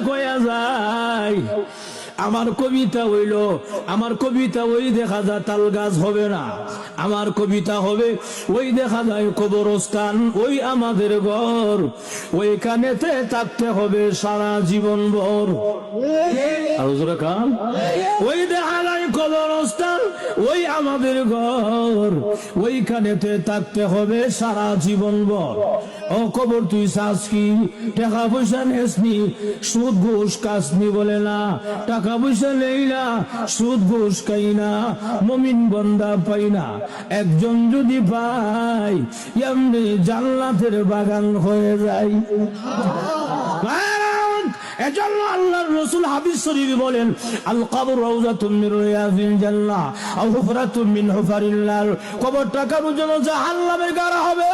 কয়া যায় আমার কবিতা হইল, আমার কবিতা ওই দেখা যায় তাল গাছ হবে না, আমার কবিতা হবে ওই দেখা যায় কবরস্থান, ওই আমাদের ঘর, ওইখানেতে থাকতে হবে সারা জীবন ভর। আর জোরে কান, ওই দেখা যায় কবরস্থান, ওই আমাদের ঘর, ওইখানেতে থাকতে হবে সারা জীবন ভর। ও কবর তুই চাস কি, টাকা পয়সা নেসনি, সুদ ঘুষ কাসনি বলে না, টাকা পয়সা নেই না, সুদ ঘুষ খাই না, মুমিন বান্দা পাই না, একজন যদি পাই এমনি জান্নাতের বাগান হয়ে যায়। এজন্য আল্লাহর রাসূল হাদিস শরীফে বলেন, আল কবর রাউযাতুম মিন রিয়াযিল জান্নাহ আও হুফরাতুম মিন হুফারিন নার। কবরটা কারোর জন্য জাহান্নামের গাড়া হবে,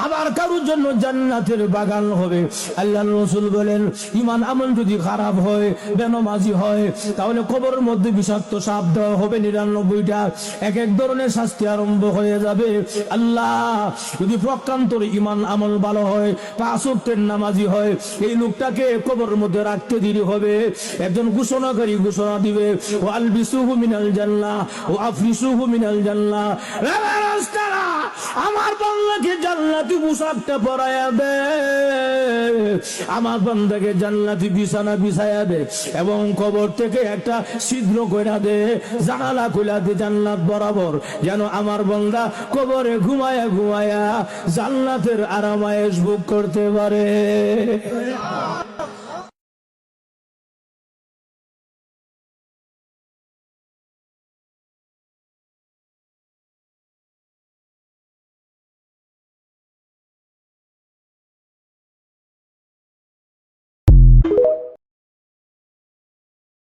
আবার কারোর জন্য জান্নাতের বাগান হবে। আল্লাহর রাসূল বলেন, ঈমান আমল যদি খারাপ হয়, বেনামাজি হয়, তাহলে কবরের মধ্যে বিষাক্ত সাপ দেওয়া হবে 99টা, এক এক ধরনের শাস্তি আরম্ভ হয়ে যাবে। আল্লাহ যদি প্রকান্তর ঈমান আমল ভালো হয়, 5 ওয়াক্তের নামাজি হয়, এই লোকটাকে কবরের মধ্যে রাখতে দেরি হবে। একজন ঘোষণাকারী ঘোষণা দিবে, ও আলবিসুহু মিনাল জান্নাহ ও আফরিসুহু মিনাল জান্নাহ, আমার বান্দাকে জান্নাতি পোশাকটা পরায়া দে, আমার বান্দাকে জান্নাতি বিছানা বিছায়া দে, এবং কবর থেকে একটা ছিদ্র কইরা দে, জানালা কইরা দে জান্নাত বরাবর, যেন আমার বান্দা কবরে ঘুমায়া ঘুমায়া জান্নাতের আরামায়েশ ভোগ করতে পারে।